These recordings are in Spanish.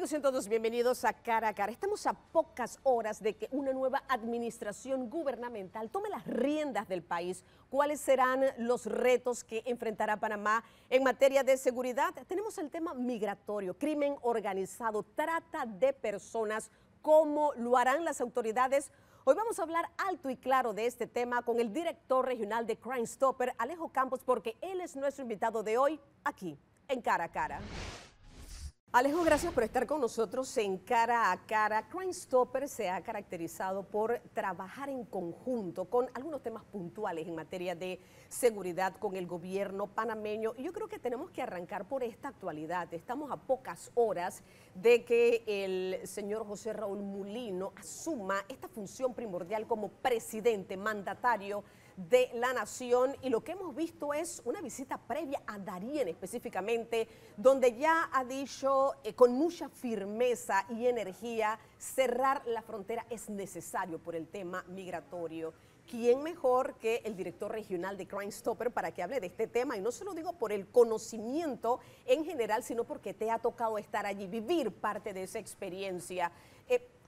Amigos, sean todos bienvenidos a Cara a Cara. Estamos a pocas horas de que una nueva administración gubernamental tome las riendas del país. ¿Cuáles serán los retos que enfrentará Panamá en materia de seguridad? Tenemos el tema migratorio, crimen organizado, trata de personas. ¿Cómo lo harán las autoridades? Hoy vamos a hablar alto y claro de este tema con el director regional de Crime Stopper, Alejo Campos, porque él es nuestro invitado de hoy aquí en Cara a Cara. Alejo, gracias por estar con nosotros en Cara a Cara. Crime Stopper se ha caracterizado por trabajar en conjunto con algunos temas puntuales en materia de seguridad con el gobierno panameño. Y yo creo que tenemos que arrancar por esta actualidad. Estamos a pocas horas de que el señor José Raúl Mulino asuma esta función primordial como presidente mandatario de la nación, y lo que hemos visto es una visita previa a Darién específicamente, donde ya ha dicho con mucha firmeza y energía cerrar la frontera es necesario por el tema migratorio. ¿Quién mejor que el director regional de Crime Stopper para que hable de este tema? Y no se lo digo por el conocimiento en general, sino porque te ha tocado estar allí, vivir parte de esa experiencia.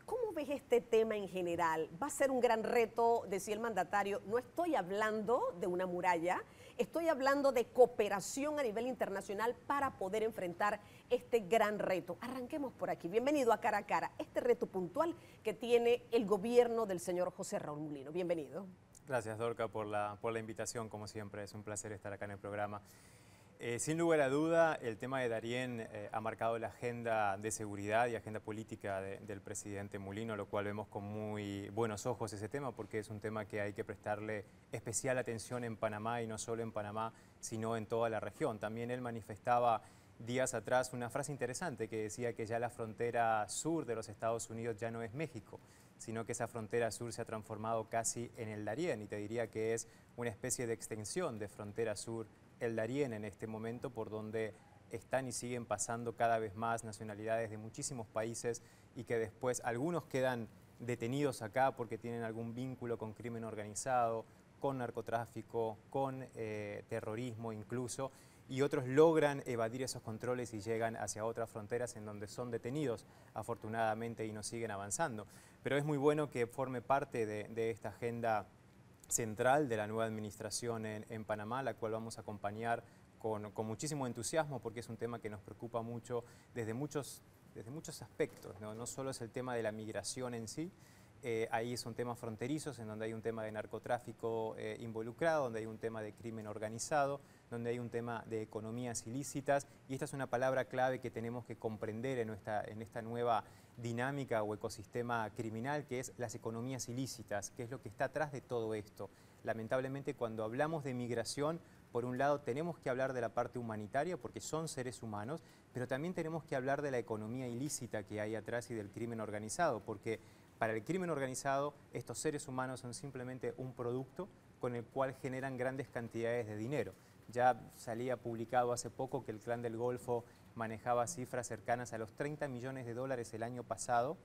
¿Cómo ves este tema en general? ¿Va a ser un gran reto? Decía el mandatario, no estoy hablando de una muralla, estoy hablando de cooperación a nivel internacional para poder enfrentar este gran reto. Arranquemos por aquí. Bienvenido a Cara a Cara, este reto puntual que tiene el gobierno del señor José Raúl Mulino. Bienvenido. Gracias, Dorca, por la invitación, como siempre. Es un placer estar acá en el programa. Sin lugar a duda, el tema de Darién ha marcado la agenda de seguridad y agenda política del presidente Mulino, lo cual vemos con muy buenos ojos ese tema, porque es un tema que hay que prestarle especial atención en Panamá, y no solo en Panamá, sino en toda la región. También él manifestaba días atrás una frase interesante que decía que ya la frontera sur de los Estados Unidos ya no es México, sino que esa frontera sur se ha transformado casi en el Darién, y te diría que es una especie de extensión de frontera sur el Darién en este momento, por donde están y siguen pasando cada vez más nacionalidades de muchísimos países, y que después algunos quedan detenidos acá porque tienen algún vínculo con crimen organizado, con narcotráfico, con terrorismo incluso, y otros logran evadir esos controles y llegan hacia otras fronteras en donde son detenidos, afortunadamente, y no siguen avanzando. Pero es muy bueno que forme parte de esta agenda central de la nueva administración en Panamá, la cual vamos a acompañar con muchísimo entusiasmo, porque es un tema que nos preocupa mucho desde muchos aspectos, ¿no? No solo es el tema de la migración en sí, ahí son temas fronterizos en donde hay un tema de narcotráfico involucrado, donde hay un tema de crimen organizado, donde hay un tema de economías ilícitas, y esta es una palabra clave que tenemos que comprender en esta nueva dinámica o ecosistema criminal, que es las economías ilícitas, que es lo que está atrás de todo esto. Lamentablemente, cuando hablamos de migración, por un lado tenemos que hablar de la parte humanitaria, porque son seres humanos, pero también tenemos que hablar de la economía ilícita que hay atrás y del crimen organizado, porque para el crimen organizado estos seres humanos son simplemente un producto con el cual generan grandes cantidades de dinero. Ya salía publicado hace poco que el Clan del Golfo manejaba cifras cercanas a los 30 millones de dólares el año pasado,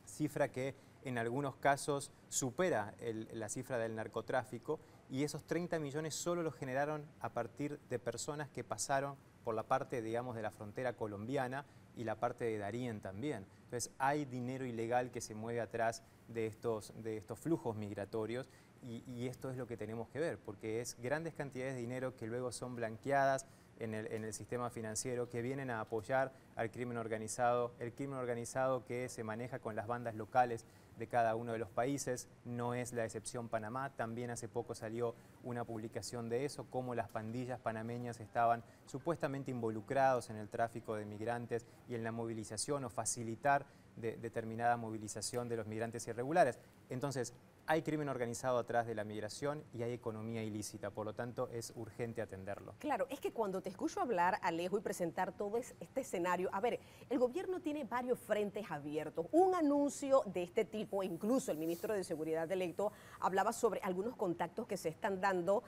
cifra que en algunos casos supera la cifra del narcotráfico, y esos 30 millones solo los generaron a partir de personas que pasaron por la parte, digamos, de la frontera colombiana y la parte de Darién también. Entonces hay dinero ilegal que se mueve atrás de estos flujos migratorios, y esto es lo que tenemos que ver, porque es grandes cantidades de dinero que luego son blanqueadas en el sistema financiero, que vienen a apoyar al crimen organizado, el crimen organizado que se maneja con las bandas locales de cada uno de los países. No es la excepción Panamá, también hace poco salió una publicación de eso, cómo las pandillas panameñas estaban supuestamente involucrados en el tráfico de migrantes y en la movilización o facilitar determinada movilización de los migrantes irregulares. Entonces, hay crimen organizado atrás de la migración y hay economía ilícita, por lo tanto es urgente atenderlo. Claro, es que cuando te escucho hablar, Alejo, y presentar todo este escenario, a ver, el gobierno tiene varios frentes abiertos. Un anuncio de este tipo, incluso el ministro de Seguridad electo hablaba sobre algunos contactos que se están dando.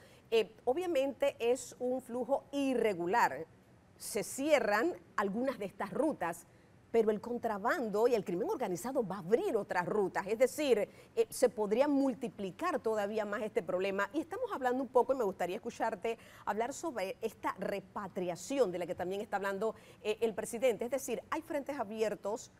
Obviamente es un flujo irregular. Se cierran algunas de estas rutas. pero el contrabando y el crimen organizado va a abrir otras rutas, es decir, se podría multiplicar todavía más este problema. Y estamos hablando un poco, y me gustaría escucharte hablar sobre esta repatriación de la que también está hablando el presidente, es decir, hay frentes abiertos,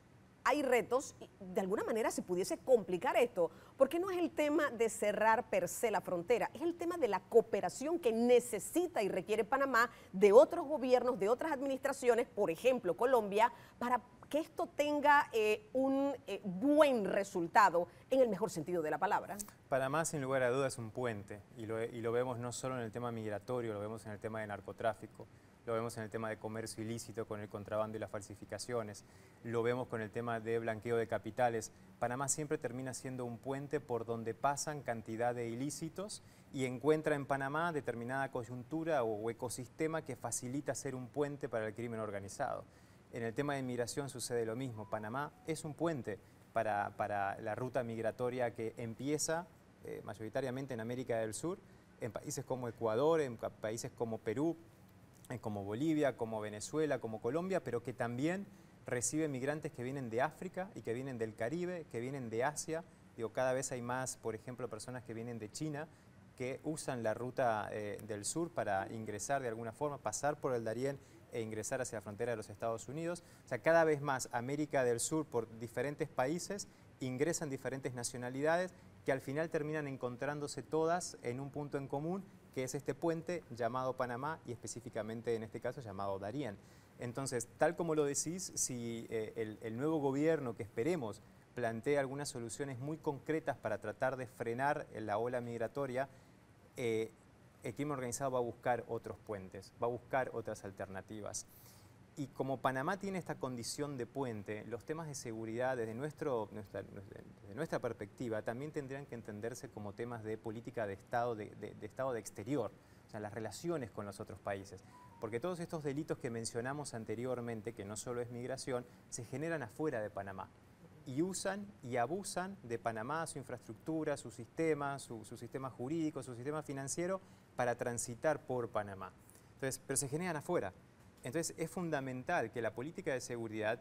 hay retos, y de alguna manera se pudiese complicar esto, porque no es el tema de cerrar per se la frontera, es el tema de la cooperación que necesita y requiere Panamá de otros gobiernos, de otras administraciones, por ejemplo Colombia, para que esto tenga un buen resultado en el mejor sentido de la palabra. Panamá, sin lugar a dudas, es un puente, y lo vemos no solo en el tema migratorio, lo vemos en el tema de narcotráfico, lo vemos en el tema de comercio ilícito con el contrabando y las falsificaciones, lo vemos con el tema de blanqueo de capitales. Panamá siempre termina siendo un puente por donde pasan cantidad de ilícitos y encuentra en Panamá determinada coyuntura o ecosistema que facilita ser un puente para el crimen organizado. En el tema de inmigración sucede lo mismo. Panamá es un puente para la ruta migratoria que empieza mayoritariamente en América del Sur, en países como Ecuador, en países como Perú, como Bolivia, como Venezuela, como Colombia, pero que también recibe migrantes que vienen de África y que vienen del Caribe, que vienen de Asia. Digo, cada vez hay más, por ejemplo, personas que vienen de China, que usan la ruta del sur para ingresar de alguna forma, pasar por el Darién e ingresar hacia la frontera de los Estados Unidos. O sea, cada vez más América del Sur, por diferentes países, ingresan diferentes nacionalidades que al final terminan encontrándose todas en un punto en común, que es este puente llamado Panamá y específicamente en este caso llamado Darién. Entonces, tal como lo decís, si el nuevo gobierno, que esperemos plantea algunas soluciones muy concretas para tratar de frenar la ola migratoria, el crimen organizado va a buscar otros puentes, va a buscar otras alternativas. Y como Panamá tiene esta condición de puente, los temas de seguridad desde nuestra perspectiva también tendrían que entenderse como temas de política de Estado, de Estado de exterior, o sea, las relaciones con los otros países. Porque todos estos delitos que mencionamos anteriormente, que no solo es migración, se generan afuera de Panamá y usan y abusan de Panamá, su infraestructura, su sistema jurídico, su sistema financiero, para transitar por Panamá. Entonces, pero se generan afuera. Entonces es fundamental que la política de seguridad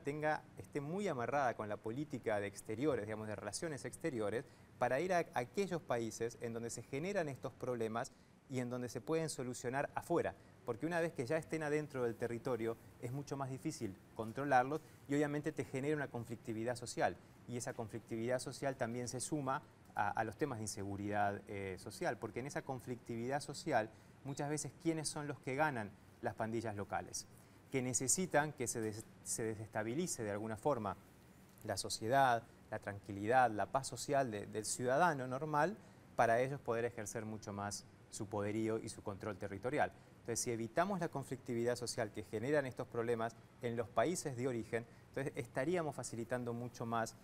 esté muy amarrada con la política de exteriores, digamos, de relaciones exteriores, para ir a aquellos países en donde se generan estos problemas y en donde se pueden solucionar afuera. Porque una vez que ya estén adentro del territorio, es mucho más difícil controlarlos y obviamente te genera una conflictividad social. Y esa conflictividad social también se suma a los temas de inseguridad social, porque en esa conflictividad social muchas veces, ¿quiénes son los que ganan? Las pandillas locales, que necesitan que se desestabilice de alguna forma la sociedad, la tranquilidad, la paz social del ciudadano normal, para ellos poder ejercer mucho más su poderío y su control territorial. Entonces, si evitamos la conflictividad social que generan estos problemas en los países de origen, entonces estaríamos facilitando mucho más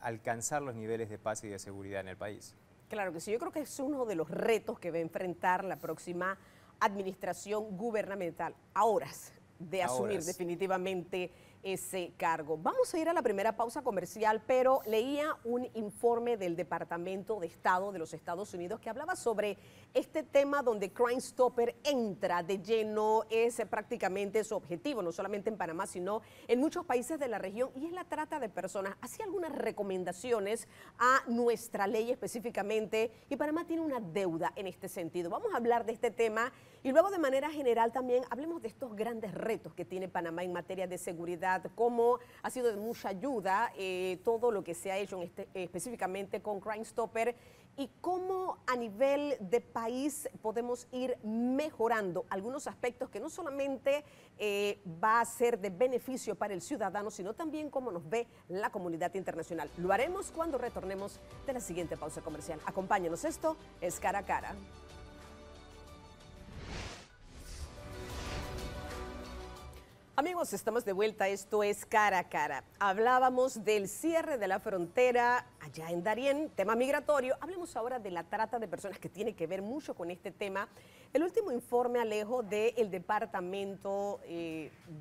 alcanzar los niveles de paz y de seguridad en el país. Claro que sí, yo creo que es uno de los retos que va a enfrentar la próxima administración gubernamental, a horas de asumir definitivamente ese cargo. Vamos a ir a la primera pausa comercial, pero leía un informe del Departamento de Estado de los Estados Unidos que hablaba sobre este tema donde Crime Stopper entra de lleno, es prácticamente su objetivo, no solamente en Panamá, sino en muchos países de la región, y es la trata de personas. Hacía algunas recomendaciones a nuestra ley específicamente, y Panamá tiene una deuda en este sentido. Vamos a hablar de este tema y luego de manera general también hablemos de estos grandes retos que tiene Panamá en materia de seguridad, cómo ha sido de mucha ayuda todo lo que se ha hecho específicamente con Crime Stopper, y cómo a nivel de país podemos ir mejorando algunos aspectos que no solamente va a ser de beneficio para el ciudadano, sino también cómo nos ve la comunidad internacional. Lo haremos cuando retornemos de la siguiente pausa comercial. Acompáñenos, esto es Cara a Cara. Amigos, estamos de vuelta, esto es Cara a Cara. Hablábamos del cierre de la frontera allá en Darién, tema migratorio. Hablemos ahora de la trata de personas, que tiene que ver mucho con este tema. El último informe, Alejo, del Departamento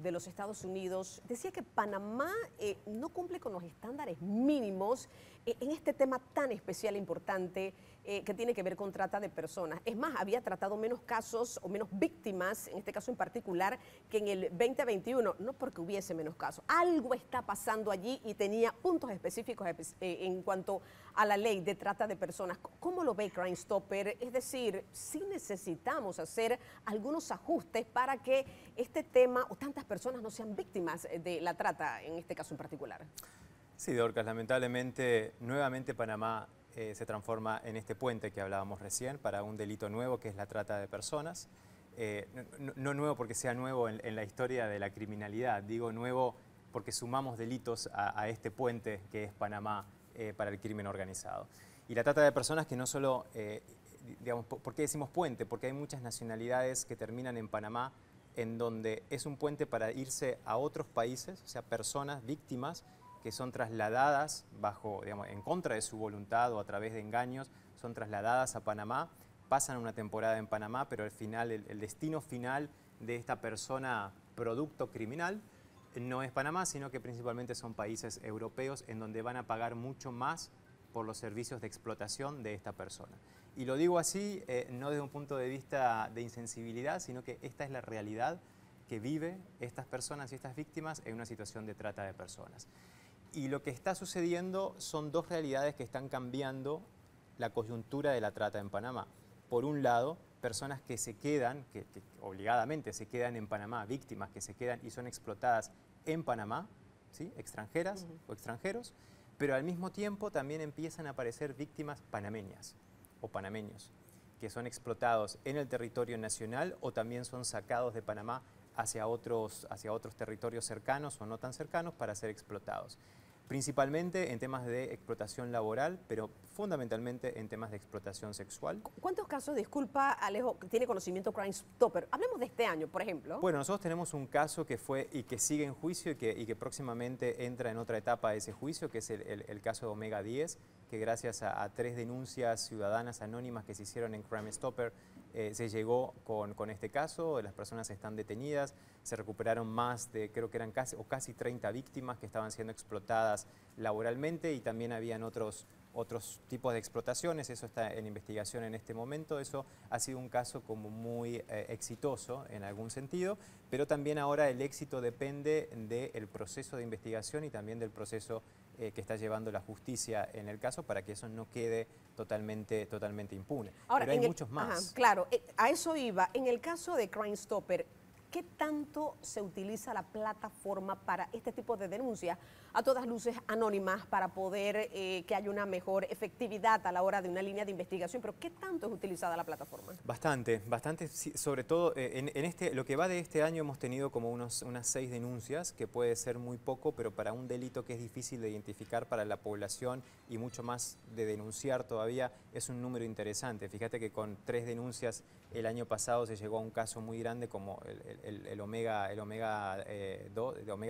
de los Estados Unidos decía que Panamá no cumple con los estándares mínimos en este tema tan especial e importante que tiene que ver con trata de personas. Es más, había tratado menos casos o menos víctimas, en este caso en particular, que en el 2021, no porque hubiese menos casos. Algo está pasando allí y tenía puntos específicos en cuanto a la ley de trata de personas. ¿Cómo lo ve Crime Stopper? Es decir, sí necesitamos hacer algunos ajustes para que este tema o tantas personas no sean víctimas de la trata, en este caso en particular. Sí, Dorcas, lamentablemente, nuevamente Panamá se transforma en este puente que hablábamos recién para un delito nuevo que es la trata de personas. No nuevo porque sea nuevo en la historia de la criminalidad, digo nuevo porque sumamos delitos a este puente que es Panamá para el crimen organizado. Y la trata de personas que no solo, digamos, ¿por qué decimos puente? Porque hay muchas nacionalidades que terminan en Panamá en donde es un puente para irse a otros países, o sea, personas, víctimas, que son trasladadas bajo, digamos, en contra de su voluntad o a través de engaños, son trasladadas a Panamá, pasan una temporada en Panamá, pero al final, el destino final de esta persona producto criminal no es Panamá, sino que principalmente son países europeos en donde van a pagar mucho más por los servicios de explotación de esta persona. Y lo digo así, no desde un punto de vista de insensibilidad, sino que esta es la realidad que viven estas personas y estas víctimas en una situación de trata de personas. Y lo que está sucediendo son dos realidades que están cambiando la coyuntura de la trata en Panamá. Por un lado, personas que se quedan, que obligadamente se quedan en Panamá, víctimas que se quedan y son explotadas en Panamá, ¿sí? Extranjeras o extranjeros, pero al mismo tiempo también empiezan a aparecer víctimas panameñas o panameños, que son explotados en el territorio nacional o también son sacados de Panamá hacia otros territorios cercanos o no tan cercanos para ser explotados. Principalmente en temas de explotación laboral, pero fundamentalmente en temas de explotación sexual. ¿Cuántos casos, disculpa Alejo, tiene conocimiento Crime Stopper? Hablemos de este año, por ejemplo. Bueno, nosotros tenemos un caso que fue y que sigue en juicio y que próximamente entra en otra etapa de ese juicio, que es el caso de Omega 10, que gracias a 3 denuncias ciudadanas anónimas que se hicieron en Crime Stopper, se llegó con este caso. Las personas están detenidas, se recuperaron más de, creo que eran casi 30 víctimas que estaban siendo explotadas laboralmente y también habían otros tipos de explotaciones. Eso está en investigación en este momento. Eso ha sido un caso como muy exitoso en algún sentido, pero también ahora el éxito depende del proceso de investigación y también del proceso que está llevando la justicia en el caso para que eso no quede totalmente impune. Ahora, pero hay muchos más. Ajá, claro, a eso iba. En el caso de Crime Stopper, ¿qué tanto se utiliza la plataforma para este tipo de denuncias, a todas luces anónimas, para poder que haya una mejor efectividad a la hora de una línea de investigación? Pero ¿qué tanto es utilizada la plataforma? Bastante, sobre todo lo que va de este año hemos tenido como unas 6 denuncias, que puede ser muy poco, pero para un delito que es difícil de identificar para la población y mucho más de denunciar todavía, es un número interesante. Fíjate que con 3 denuncias el año pasado se llegó a un caso muy grande como el Omega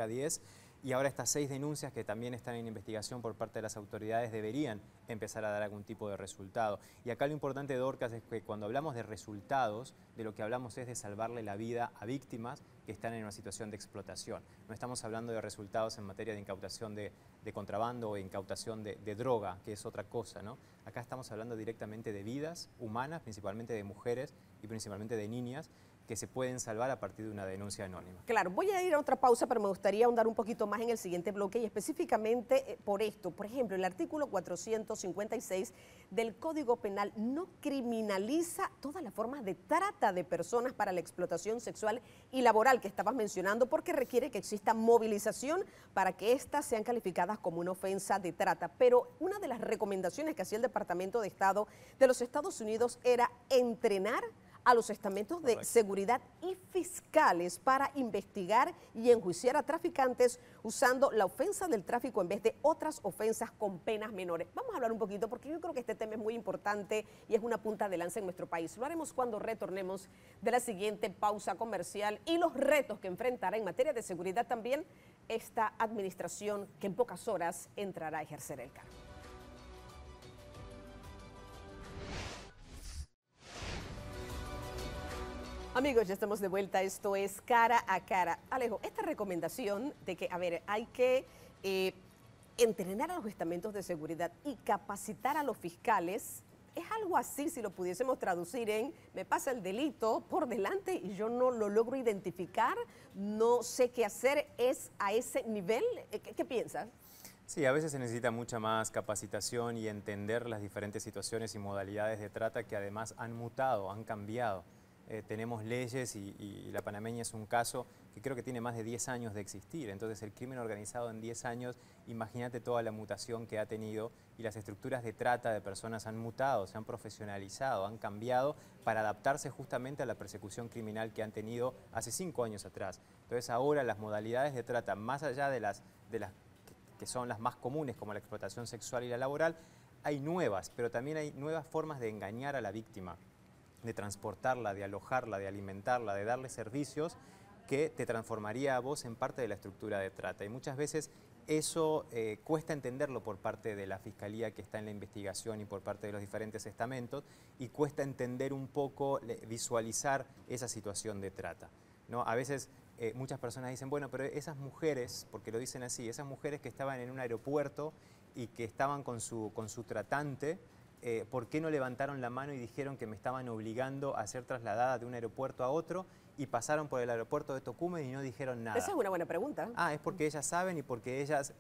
10, y ahora estas 6 denuncias que también están en investigación por parte de las autoridades deberían empezar a dar algún tipo de resultado. Y acá lo importante, Dorcas, es que cuando hablamos de resultados, de lo que hablamos es de salvarle la vida a víctimas que están en una situación de explotación. No estamos hablando de resultados en materia de incautación de contrabando o incautación de droga, que es otra cosa, ¿no? Acá estamos hablando directamente de vidas humanas, principalmente de mujeres y principalmente de niñas, que se pueden salvar a partir de una denuncia anónima. Claro, voy a ir a otra pausa, pero me gustaría ahondar un poquito más en el siguiente bloque y específicamente por esto. Por ejemplo, el artículo 456 del Código Penal no criminaliza todas las formas de trata de personas para la explotación sexual y laboral que estabas mencionando, porque requiere que exista movilización para que éstas sean calificadas como una ofensa de trata. Pero una de las recomendaciones que hacía el Departamento de Estado de los Estados Unidos era entrenar a los estamentos de seguridad y fiscales para investigar y enjuiciar a traficantes usando la ofensa del tráfico en vez de otras ofensas con penas menores. Vamos a hablar un poquito porque yo creo que este tema es muy importante y es una punta de lanza en nuestro país. Lo haremos cuando retornemos de la siguiente pausa comercial y los retos que enfrentará en materia de seguridad también esta administración que en pocas horas entrará a ejercer el cargo. Amigos, ya estamos de vuelta. Esto es Cara a Cara. Alejo, esta recomendación de que, a ver, hay que entrenar a los estamentos de seguridad y capacitar a los fiscales, es algo así, si lo pudiésemos traducir en, me pasa el delito por delante y yo no lo logro identificar, no sé qué hacer, ¿es a ese nivel? ¿Qué piensas? Sí, a veces se necesita mucha más capacitación y entender las diferentes situaciones y modalidades de trata que además han mutado, han cambiado. Tenemos leyes y la panameña es un caso que creo que tiene más de 10 años de existir. Entonces el crimen organizado en 10 años, imagínate toda la mutación que ha tenido y las estructuras de trata de personas han mutado, se han profesionalizado, han cambiado para adaptarse justamente a la persecución criminal que han tenido hace 5 años atrás. Entonces ahora las modalidades de trata, más allá de las que son las más comunes como la explotación sexual y la laboral, hay nuevas, pero también hay nuevas formas de engañar a la víctima, de transportarla, de alojarla, de alimentarla, de darle servicios que te transformaría a vos en parte de la estructura de trata. Y muchas veces eso cuesta entenderlo por parte de la Fiscalía que está en la investigación y por parte de los diferentes estamentos, y cuesta entender un poco, visualizar esa situación de trata, ¿no? A veces muchas personas dicen, bueno, pero esas mujeres, porque lo dicen así, esas mujeres que estaban en un aeropuerto y que estaban con su tratante, ¿por qué no levantaron la mano y dijeron que me estaban obligando a ser trasladada de un aeropuerto a otro y pasaron por el aeropuerto de Tocumen y no dijeron nada? Esa es una buena pregunta. Ah, es porque ellas saben y porque ellas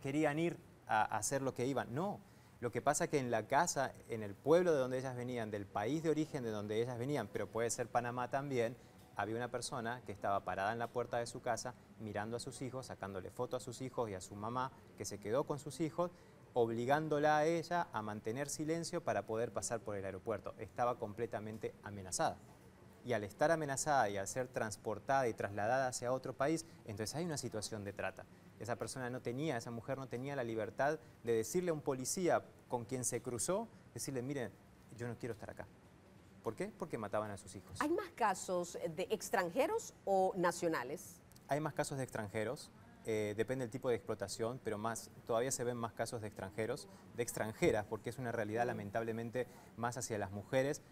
querían ir a hacer lo que iban. No, lo que pasa es que en la casa, en el pueblo de donde ellas venían, del país de origen de donde ellas venían, pero puede ser Panamá también, había una persona que estaba parada en la puerta de su casa mirando a sus hijos, sacándole foto a sus hijos y a su mamá, que se quedó con sus hijos, obligándola a ella a mantener silencio para poder pasar por el aeropuerto. Estaba completamente amenazada. Y al estar amenazada y al ser transportada y trasladada hacia otro país, entonces hay una situación de trata. Esa mujer no tenía la libertad de decirle a un policía con quien se cruzó, decirle, miren, yo no quiero estar acá. ¿Por qué? Porque mataban a sus hijos. ¿Hay más casos de extranjeros o nacionales? Hay más casos de extranjeros. Depende del tipo de explotación, pero todavía se ven más casos de extranjeros, de extranjeras, porque es una realidad lamentablemente más hacia las mujeres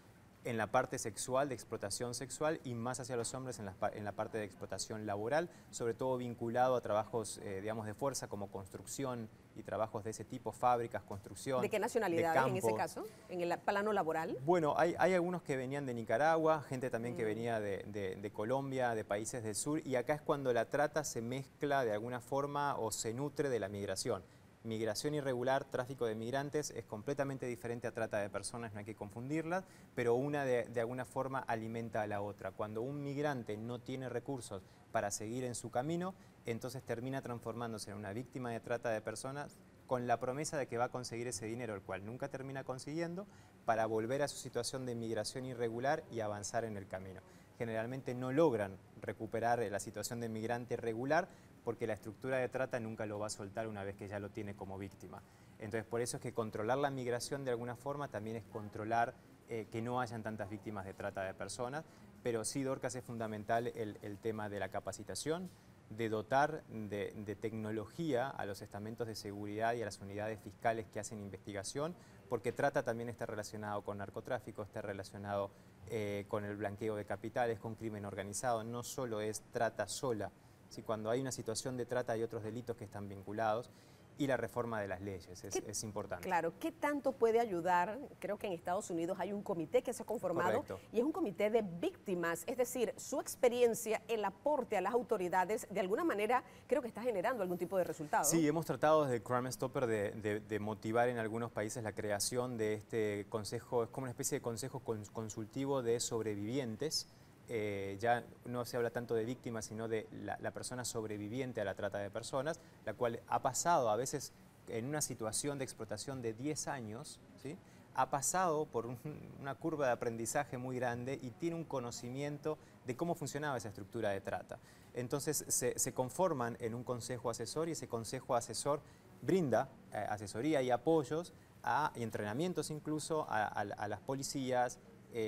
en la parte sexual, de explotación sexual, y más hacia los hombres en la parte de explotación laboral, sobre todo vinculado a trabajos, digamos, de fuerza como construcción y trabajos de ese tipo, fábricas, construcción. ¿De qué nacionalidades en ese caso, en el plano laboral? Bueno, hay algunos que venían de Nicaragua, gente también que venía de Colombia, de países del sur, y acá es cuando la trata se mezcla de alguna forma o se nutre de la migración. Migración irregular, tráfico de migrantes, es completamente diferente a trata de personas, no hay que confundirlas, pero una de alguna forma alimenta a la otra. Cuando un migrante no tiene recursos para seguir en su camino, entonces termina transformándose en una víctima de trata de personas con la promesa de que va a conseguir ese dinero, el cual nunca termina consiguiendo, para volver a su situación de migración irregular y avanzar en el camino. Generalmente no logran recuperar la situación de migrante regular porque la estructura de trata nunca lo va a soltar una vez que ya lo tiene como víctima. Entonces, por eso es que controlar la migración de alguna forma también es controlar que no hayan tantas víctimas de trata de personas, pero sí, Dorcas, es fundamental el tema de la capacitación, de dotar de tecnología a los estamentos de seguridad y a las unidades fiscales que hacen investigación, porque trata también está relacionado con narcotráfico, está relacionado con el blanqueo de capitales, con crimen organizado, no solo es trata sola. Sí, cuando hay una situación de trata hay otros delitos que están vinculados, y la reforma de las leyes es importante. Claro, ¿qué tanto puede ayudar? Creo que en Estados Unidos hay un comité que se ha conformado. Correcto. Y es un comité de víctimas, es decir, su experiencia, el aporte a las autoridades, de alguna manera creo que está generando algún tipo de resultado. Sí, hemos tratado desde Crime Stopper de motivar en algunos países la creación de este consejo, es como una especie de consejo consultivo de sobrevivientes. Ya no se habla tanto de víctimas, sino de la persona sobreviviente a la trata de personas, la cual ha pasado a veces en una situación de explotación de 10 años, ¿sí? Ha pasado por una curva de aprendizaje muy grande y tiene un conocimiento de cómo funcionaba esa estructura de trata. Entonces se conforman en un consejo asesor y ese consejo asesor brinda asesoría y apoyos y entrenamientos incluso a las policías,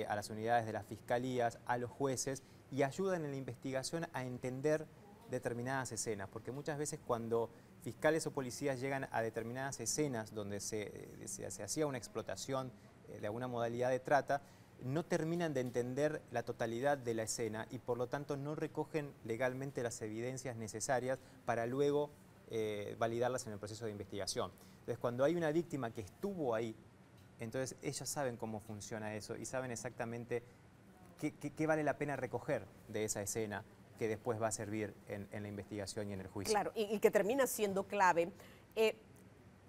a las unidades de las fiscalías, a los jueces, y ayudan en la investigación a entender determinadas escenas, porque muchas veces cuando fiscales o policías llegan a determinadas escenas donde se hacía una explotación de alguna modalidad de trata, no terminan de entender la totalidad de la escena y por lo tanto no recogen legalmente las evidencias necesarias para luego validarlas en el proceso de investigación. Entonces, cuando hay una víctima que estuvo ahí, entonces ellos saben cómo funciona eso y saben exactamente qué vale la pena recoger de esa escena que después va a servir en la investigación y en el juicio. Claro, y que termina siendo clave.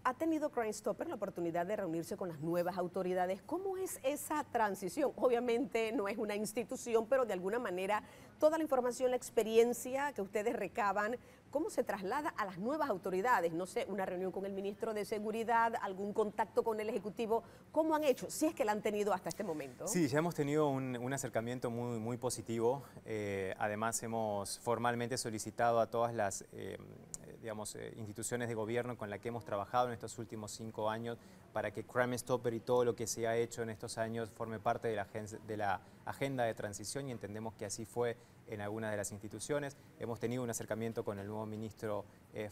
¿Ha tenido Crime Stopper la oportunidad de reunirse con las nuevas autoridades? ¿Cómo es esa transición? Obviamente no es una institución, pero de alguna manera toda la información, la experiencia que ustedes recaban, ¿cómo se traslada a las nuevas autoridades? No sé, una reunión con el ministro de Seguridad, algún contacto con el Ejecutivo. ¿Cómo han hecho? Si es que la han tenido hasta este momento. Sí, ya hemos tenido un acercamiento muy positivo. Además, hemos formalmente solicitado a todas las instituciones de gobierno con las que hemos trabajado en estos últimos 5 años para que Crime Stopper y todo lo que se ha hecho en estos años forme parte de la agenda de transición y entendemos que así fue en algunas de las instituciones. Hemos tenido un acercamiento con el nuevo ministro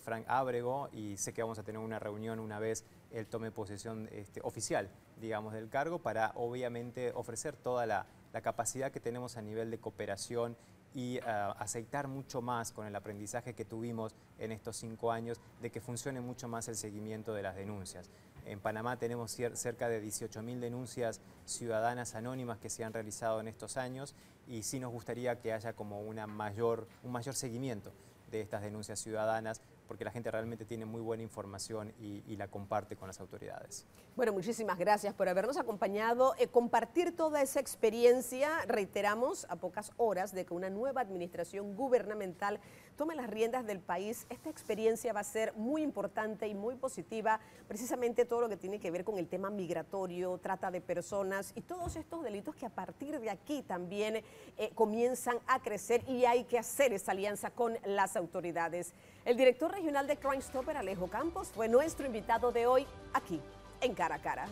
Frank Ábrego y sé que vamos a tener una reunión una vez él tome posesión oficial, digamos, del cargo para obviamente ofrecer toda la capacidad que tenemos a nivel de cooperación y aceitar mucho más con el aprendizaje que tuvimos en estos 5 años de que funcione mucho más el seguimiento de las denuncias. En Panamá tenemos cerca de 18.000 denuncias ciudadanas anónimas que se han realizado en estos años y sí nos gustaría que haya como un mayor seguimiento de estas denuncias ciudadanas porque la gente realmente tiene muy buena información y la comparte con las autoridades. Bueno, muchísimas gracias por habernos acompañado, compartir toda esa experiencia. Reiteramos, a pocas horas de que una nueva administración gubernamental tome las riendas del país, esta experiencia va a ser muy importante y muy positiva, precisamente todo lo que tiene que ver con el tema migratorio, trata de personas y todos estos delitos que a partir de aquí también comienzan a crecer y hay que hacer esa alianza con las autoridades. El director regional de Crime Stopper, Alejo Campos, fue nuestro invitado de hoy aquí en Cara a Cara.